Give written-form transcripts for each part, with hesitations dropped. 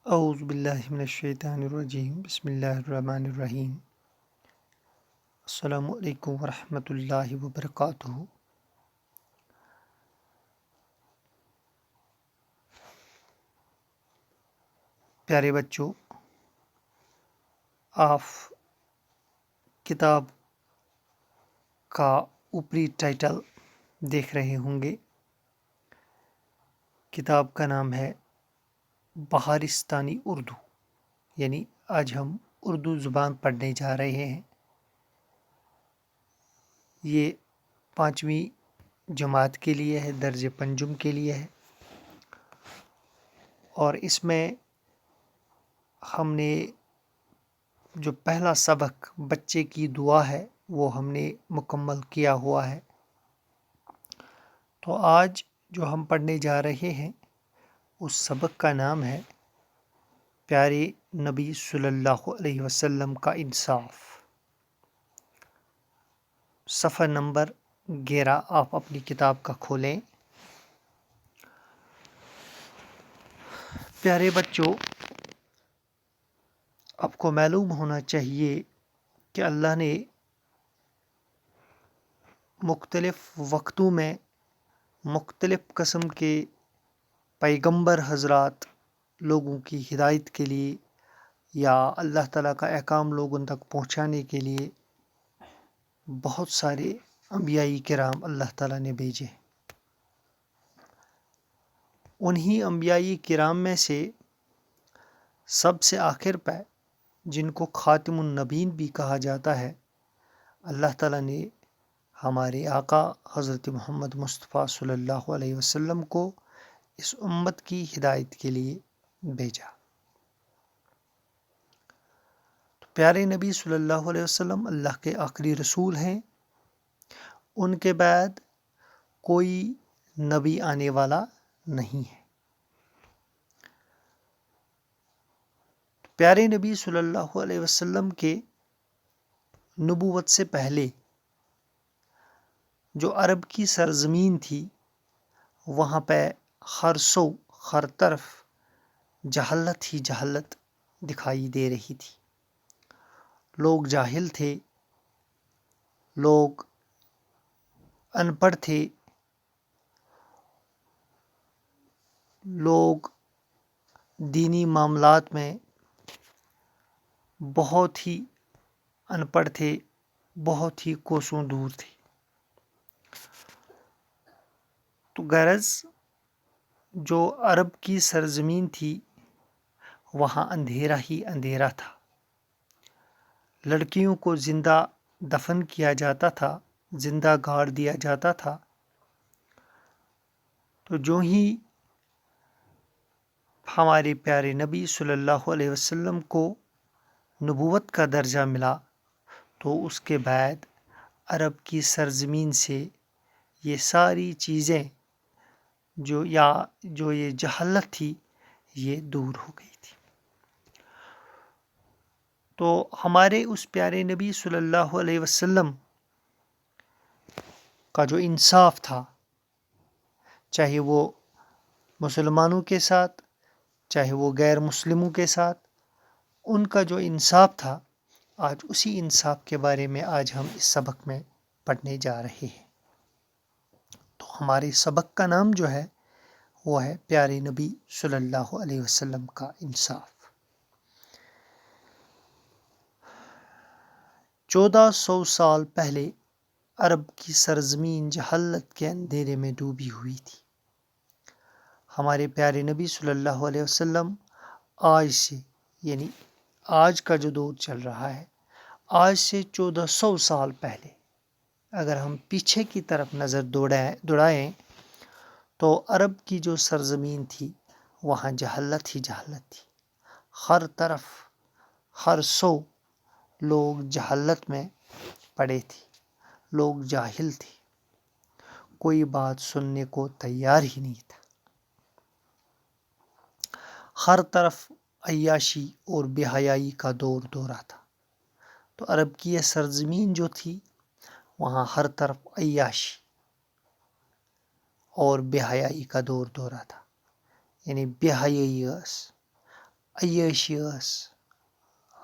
اعوذ باللہ من الشیطان الرجیم بسم اللہ الرحمن الرحیم السلام علیکم ورحمۃ اللہ وبرکاتہ۔ پیارے بچوں، آپ کتاب کا اوپری ٹائٹل دیکھ رہے ہوں گے۔ کتاب کا نام ہے بہارستانی اردو، یعنی آج ہم اردو زبان پڑھنے جا رہے ہیں۔ یہ 5ویں جماعت کے لیے ہے، درج پنجم کے لیے ہے، اور اس میں ہم نے جو پہلا سبق بچے کی دعا ہے وہ ہم نے مکمل کیا ہوا ہے۔ تو آج جو ہم پڑھنے جا رہے ہیں اس سبق کا نام ہے پیارے نبی صلی اللہ علیہ وسلم کا انصاف۔ صفحہ نمبر 11 آپ اپنی کتاب کا کھولیں۔ پیارے بچوں، آپ کو معلوم ہونا چاہیے کہ اللہ نے مختلف وقتوں میں مختلف قسم کے پیغمبر حضرات لوگوں کی ہدایت کے لیے یا اللہ تعالیٰ کا احکام لوگوں تک پہنچانے کے لیے بہت سارے انبیاء کرام اللہ تعالیٰ نے بھیجے۔ انہی انبیاء کرام میں سے سب سے آخر پہ جن کو خاتم النبیین بھی کہا جاتا ہے، اللہ تعالیٰ نے ہمارے آقا حضرت محمد مصطفیٰ صلی اللہ علیہ وسلم کو اس امت کی ہدایت کے لیے بھیجا۔ تو پیارے نبی صلی اللہ علیہ وسلم اللہ کے آخری رسول ہیں، ان کے بعد کوئی نبی آنے والا نہیں ہے۔ پیارے نبی صلی اللہ علیہ وسلم کے نبوت سے پہلے جو عرب کی سرزمین تھی وہاں پہ ہر سو ہر طرف جہالت ہی جہالت دکھائی دے رہی تھی۔ لوگ جاہل تھے، لوگ ان پڑھ تھے، لوگ دینی معاملات میں بہت ہی ان پڑھ تھے، بہت ہی کوسوں دور تھے۔ تو غرض جو عرب کی سرزمین تھی وہاں اندھیرا ہی اندھیرا تھا۔ لڑکیوں کو زندہ دفن کیا جاتا تھا، زندہ گاڑ دیا جاتا تھا۔ تو جو ہی ہمارے پیارے نبی صلی اللہ علیہ وسلم کو نبوت کا درجہ ملا تو اس کے بعد عرب کی سرزمین سے یہ ساری چیزیں جو یہ جہالت تھی یہ دور ہو گئی تھی۔ تو ہمارے اس پیارے نبی صلی اللہ علیہ وسلم کا جو انصاف تھا، چاہے وہ مسلمانوں کے ساتھ چاہے وہ غیر مسلموں کے ساتھ، ان کا جو انصاف تھا، آج اسی انصاف کے بارے میں آج ہم اس سبق میں پڑھنے جا رہے ہیں۔ تو ہمارے سبق کا نام جو ہے وہ ہے پیارے نبی صلی اللہ علیہ وسلم کا انصاف۔ 1400 سال پہلے عرب کی سرزمین جہالت کے اندھیرے میں ڈوبی ہوئی تھی۔ ہمارے پیارے نبی صلی اللہ علیہ وسلم آج سے، یعنی آج کا جو دور چل رہا ہے، آج سے 1400 سال پہلے اگر ہم پیچھے کی طرف نظر دوڑائیں تو عرب کی جو سرزمین تھی وہاں جہالت ہی جہالت تھی۔ ہر طرف ہر سو لوگ جہالت میں پڑے تھے، لوگ جاہل تھے، کوئی بات سننے کو تیار ہی نہیں تھا۔ ہر طرف عیاشی اور بے حیائی کا دورہ تھا۔ تو عرب کی یہ سرزمین جو تھی وہاں ہر طرف عیاشی اور بے حیائی کا دورہ تھا، یعنی بے حیائی عیاشی ٲس.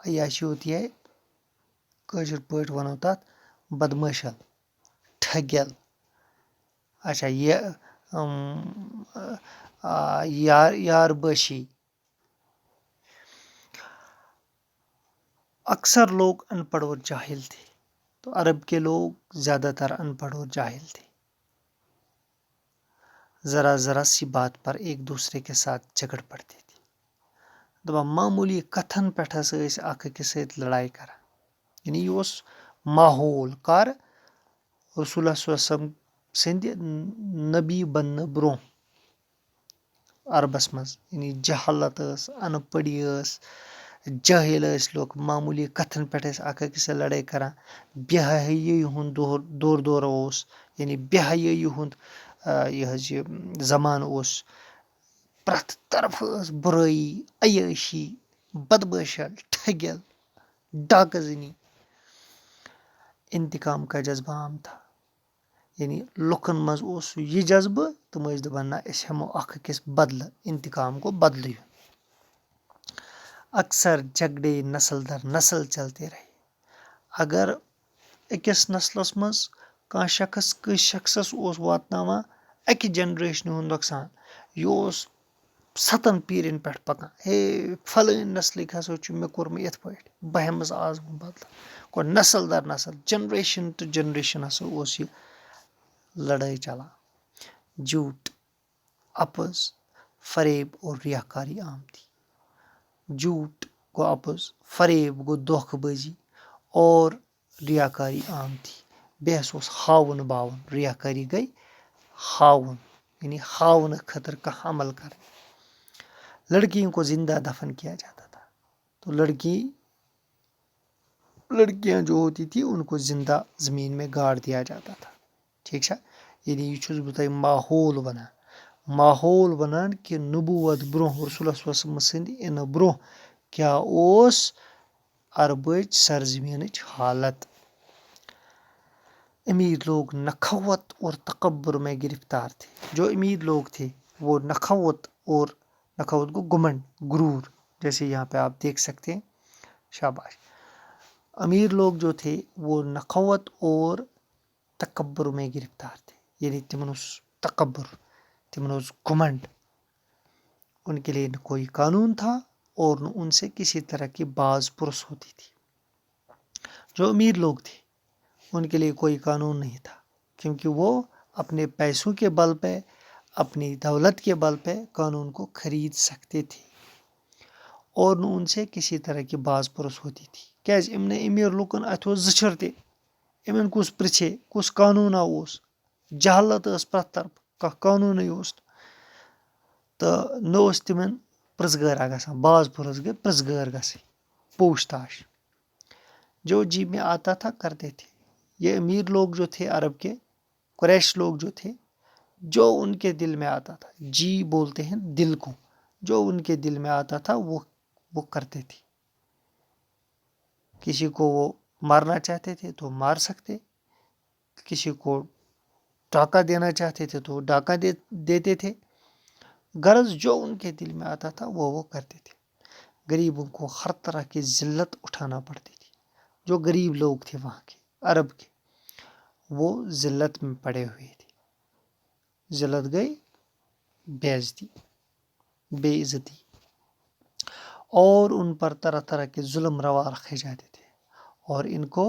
عیاشی ہوتی ہے کٲشِر پٲٹھۍ وَنو تَتھ بدمٲشل ٹھگٮ۪ل. اچھا یہِ یار بٲشی. اکثر لوگ ان پڑھ اور جاہل تھے. تو عرب کے لوگ زیادہ تر ان پڑھ اور جاہل تھے. ذرا ذرا سی بات پر ایک دوسرے کے ساتھ جھگڑ پڑتے تھے. دپان معموٗلی کتھن پٮ۪ٹھ ہسا ٲسۍ اکھ أکِس سۭتۍ لڑایہِ کران. یعنی یہِ اوس ماحول کر رسول اللہ صلی اللہ علیہ وسلم سٕنٛدِ نبی بننہٕ برونٛہہ عربس منٛز. یعنی جہالت ٲس، ان پڑی ٲس، جٲہل ٲسۍ لُکھ. معموٗلی کتھن پٮ۪ٹھ ٲسۍ اکھ أکِس سۭتۍ لڑٲے کران. بے حیٲیی ہُنٛد دور اوس. یعنی بے حیٲیی ہُنٛد یہِ حظ یہِ زمانہٕ اوس. پرٛٮ۪تھ طرفہٕ ٲس بُرٲیی، عیٲشی، بدمٲشل، ٹھگٮ۪ل، ڈاکہٕ زنی. انتقام کا جذبہ عام تھا. یعنی لُکن منٛز اوس یہِ جذبہٕ تِم ٲسۍ دپان نہ أسۍ ہٮ۪مو اکھ أکِس بدلہٕ. انتقام گوٚو بدلہٕ ہیوٚن. اکثر جھگڑے نسل در نسل چلتے رہے. اگر أکِس نسلس منٛز کانٛہہ شخص کٲنٛسہِ شخصس اوس واتناوان اکہِ جنریشنہِ ہُنٛد نۄقصان، یہِ اوس 7 پیٖرین پٮ۪ٹھ پکان. ہے فلٲنۍ نسلٕکۍ ہسا چھُ مےٚ کوٚرمُت یِتھ پٲٹھۍ، بہٕ ہٮ۪مس آز وۄنۍ بدلہٕ. گوٚو نسل در نسل، جنریشن ٹُو جنریشن ہسا اوس یہِ لڑٲے چلان. جھوٹ، اپُز، فریب اور ریاکاری عام تھی. جھوٹ گوٚو اپُز، فریب گوٚو دھوکہٕ بٲزی اور ریاکاری عام تھی. بیٚیہِ ہسا اوس ہاوُن باوُن. ریاکاری گٔے ہاوُن، یعنی ہاونہٕ خٲطرٕ کانٛہہ عمل کرٕنۍ. لڑکیوں کو زندہ دفن کیا جاتا تھا. تو لڑکیاں جو ہوتی تھی ان کو زندہ زمین میں گاڑ دیا جاتا تھا. ٹھیک چھا. یعنی یہِ چھُس بہٕ تۄہہِ ماحول ونان. ماحول ونان کہِ نبوت برونٛہہ رسول اللہ صلی اللہ علیہ وسلم سٕنٛدِ یِنہٕ برونٛہہ کیاہ اوس عربٕچ سرزمیٖنٕچ حالت. امیر لوگ نخوت اور تکبر میں گرفتار تھے. جو امیر لوگ تھے وہ نخوت گو گمنڈ، غرور. جیسے یہاں پہ آپ دیکھ سکتے ہیں. شاباش. امیر لوگ جو تھے وہ نخوت اور تکبر میں گرفتار تھے. یعنی تمن اوس تکبر، تمن اوس گمنڈ. ان کے لیے نہ کوئی قانون تھا اور نہ ان سے کسی طرح کی باز پرس ہوتی تھی. جو امیر لوگ تھے ان کے لیے کوئی قانون نہیں تھا، کیونکہ وہ اپنے پیسوں کے بل پہ، اپنی دولت کے بل پہ قانون کو خرید سکتے تھے اور نہ ان سے کسی طرح کی باز پرس ہوتی تھی. کیازِ یِمن امیر لُکن اتھ اوس زٕچھُر تہِ. یِمن کُس پرژھے کُس قانوٗنا اوس. جہالت ٲس پرٛٮ۪تھ طرفہٕ، کانٛہہ قانوٗنٕے اوس نہٕ. تہٕ نہ اوس تِمن پرژھگٲرا گژھان. باز پرس گٔے پرژھگٲر گژھٕنۍ، پوچھ تاش. جو جی میں آتا تھا کرتے تھے. یہ امیر لوگ جو تھے عرب کے، قریش لوگ جو تھے، جو ان کے دل میں آتا تھا، جی بولتے ہیں دل کو، جو ان کے دل میں آتا تھا وہ کرتے تھے. کسی کو وہ مارنا چاہتے تھے تو مار سکتے، کسی کو ڈاکہ دینا چاہتے تھے تو ڈاکہ دیتے تھے. غرض جو ان کے دل میں آتا تھا وہ کرتے تھے. غریبوں کو ہر طرح کی ذلت اٹھانا پڑتی تھی. جو غریب لوگ تھے وہاں کے عرب کے، وہ ذلت میں پڑے ہوئے تھے. ذلت گئی بے عزتی، بے عزتی، اور ان پر طرح طرح کے ظلم روا رکھے جاتے تھے اور ان کو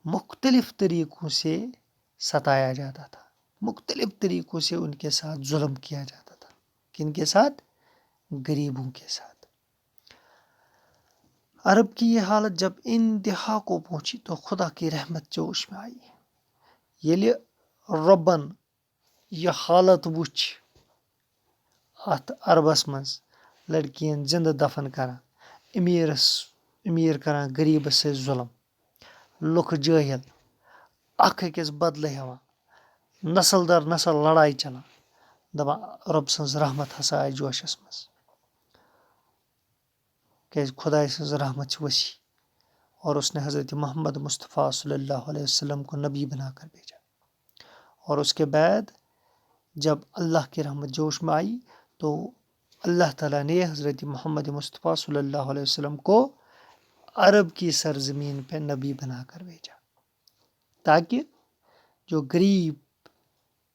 مختلف طریقوں سے ستایا جاتا تھا. مختلف طریقوں سے ان کے ساتھ ظلم کیا جاتا تھا. کن کے ساتھ؟ غریبوں کے ساتھ. عرب کی یہ حالت جب انتہا کو پہنچی تو خدا کی رحمت جوش میں آئی. ییٚلہِ رۄبن یہِ حالت وٕچھ اتھ عربس منٛز، لڑکین زندٕ دفن کران، امیر کران غریبس سۭتۍ ظلم، لُکھ جٲہل اکھ أکِس بدلہٕ ہٮ۪وان، نسل در نسل لڑایہِ چلان. دپان رۄب سٕنٛز رحمت ہسا آیہِ جوشس منٛز. کیازِ خداے سٕنٛز رحمت چھِ وسیع اور اس نے حضرت محمد مصطفیٰ صلی اللہ علیہ وسلم کو نبی بنا کر بھیجا. اور اس کے بعد جب اللہ کی رحمت جوش میں آئی تو اللہ تعالیٰ نے حضرت محمد مصطفیٰ صلی اللہ علیہ وسلم کو عرب کی سرزمین پہ نبی بنا کر بھیجا، تاکہ جو غریب،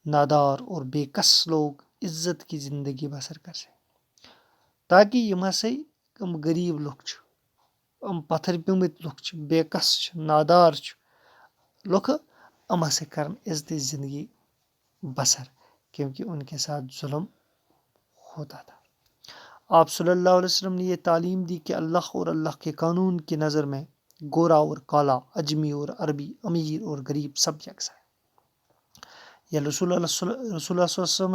نادار اور بے کس لوگ عزت کی زندگی بسر کر سکیں، تاکہ یم ہسا کم غریب لُکھ چھِ، یم پتھر پیمٕتۍ لُکھ چھِ، بے کس چھِ، نادار چھِ لُکھ، یم ہسا کرن عزتی زندگی بسر، کیونکہ ان کے ساتھ ظلم ہوتا تھا۔ آپ صلی اللہ علیہ وسلم نے یہ تعلیم دی کہ اللہ اور اللہ کے قانون کی نظر میں گورا اور کالا، اجمی اور عربی، امیر اور غریب سب یکساں ہیں۔ یا رسول اللہ صلی اللہ علیہ وسلم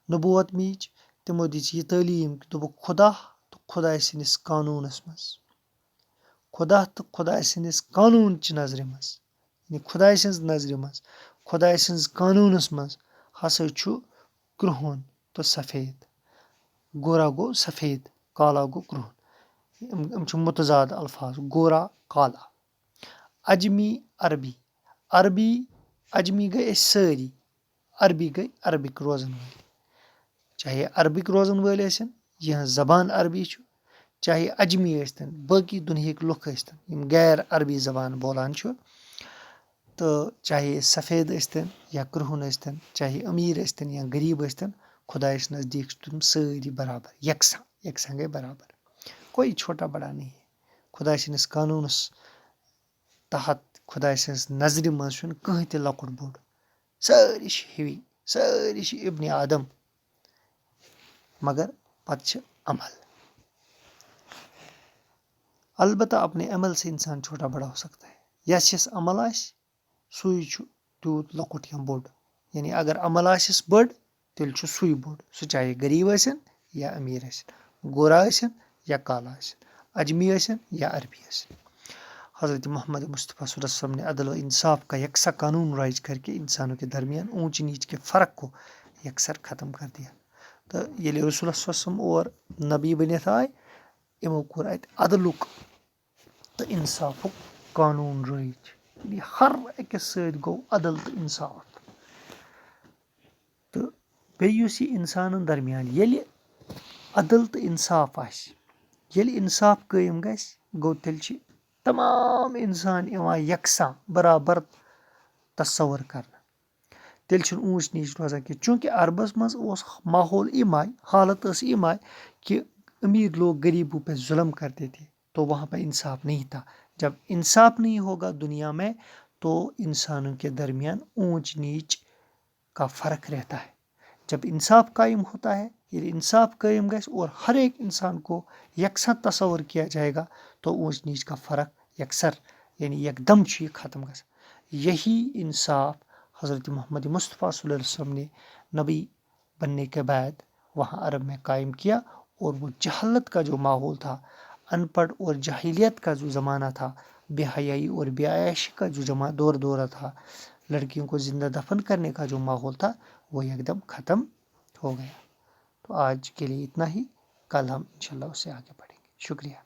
نبوت میج تمو دِژ یہ تعلیم کہ دوٚپُکھ خدا تو خدائے سٕنٛدِس قانوٗنس منٛز، خدا تو خدائے سٕنٛدِس قانوٗن چہِ نظرِ منٛز، یعنی خدائے سٕنٛز نظرِ منٛز، خدائے سٕنٛز قانوٗنس منٛز ہسا چھُ کرٛہُن تہٕ سفید، گورا گوٚو سفید، کالا گوٚو کرٛہُن، یِم چھِ متضاد الفاظ، گورا کالا۔ اجمی عربی، عربی اجمی گٔے أسۍ سٲری، عربی گٔے عربِک روزن وٲلۍ، چاہے عربِک روزن وٲلۍ ٲسِن، یِہنٛز زبان عربی چھُ، چاہے اجمی ٲسۍتن، باقٕے دُنہِکۍ لُکھ ٲسۍتن یِم غیر عربی زبان بولان چھُ، تہٕ چاہے سفید ٲسۍتن یا کرٛہُن ٲسۍتن، چاہے أمیٖر ٲسۍتن یا غریٖب ٲسۍتن، خدایس نزدیٖک چھِ تِم سٲری برابر، یکساں، یکساں گٔے برابر، کوئی چھوٹا بڑا نہیں ہے۔ خداے سٕنٛدِس قانوٗنس تحت خداے سٕنٛز نظرِ منٛز چھُنہٕ کٕہۭنۍ تہِ لۄکُٹ بوٚڑ، سٲری چھِ ہِوی، سٲری چھِ ابنِ آدم، مگر پتہٕ چھِ عمل۔ البتہ اپنے عمل سے انسان چھوٹا بڑا ہو سکتا ہے، یس یس عمل آسہِ سُے چھُ تیوٗت لۄکُٹ یا بوٚڑ، یعنی اگر عمل آسٮ۪س بٔڑ تیٚلہِ چھُ سُے بوٚڑ، سُہ چاہے غریٖب ٲسِن یا أمیٖر ٲسِن، گورا ٲسِن یا کالا ٲسِن، اجمی ٲسِن یا عربی ٲسِن۔ حضرت محمد مصطفیٰ صلی اللہ علیہ وسلم نے عدل و انصاف کا یکساں قانون رائج کر کے انسانوں کے درمیان اونچ نیچ کے فرق کو یکسر ختم کر دیا۔ تو ییٚلہِ رسول اللہ صلی اللہ علیہ وسلم اور نبی بٔنِتھ آے، یِمو کوٚر اَتہِ عدلُک تہٕ انصافُک قانون رٲیِج، یعنی ہر أکِس سۭتۍ گوٚو عدل تہٕ انصاف۔ تہٕ بیٚیہِ یُس یہِ انسانن درمیان ییٚلہِ عدل تہٕ انصاف آسہِ، ییٚلہِ انصاف قٲیِم گژھِ، گوٚو تیٚلہِ چھِ تمام انسان یِوان یکساں برابر تصور کرنہٕ، تیٚلہِ چھُنہٕ اونچ نیچ روزان کینٛہہ، چوٗنٛکہِ عربس منٛز اوس ماحول اِم آیہِ، حالت ٲس اِم آیہِ کہ امیر لوگ غریبوں پہ ظلم کرتے تھے، تو وہاں پہ انصاف نہیں تھا۔ جب انصاف نہیں ہوگا دنیا میں تو انسانوں کے درمیان اونچ نیچ کا فرق رہتا ہے۔ جب انصاف قائم ہوتا ہے، یعنی انصاف قائم گژھِ اور ہر ایک انسان کو یکساں تصور کیا جائے گا تو اونچ نیچ کا فرق یکسر یعنی یکدم چھُ یہ ختم گژھان۔ یہی انصاف حضرت محمد مصطفیٰ صلی اللہ علیہ وسلم نے نبی بننے کے بعد وہاں عرب میں قائم کیا، اور وہ جہالت کا جو ماحول تھا، ان پڑھ اور جاہلیت کا جو زمانہ تھا، بے حیائی اور بے عیاشی کا جو دورہ تھا، لڑکیوں کو زندہ دفن کرنے کا جو ماحول تھا، وہ یکدم ختم ہو گیا۔ تو آج کے لیے اتنا ہی، کل ہم انشاءاللہ اس سے آگے بڑھیں گے۔ شکریہ۔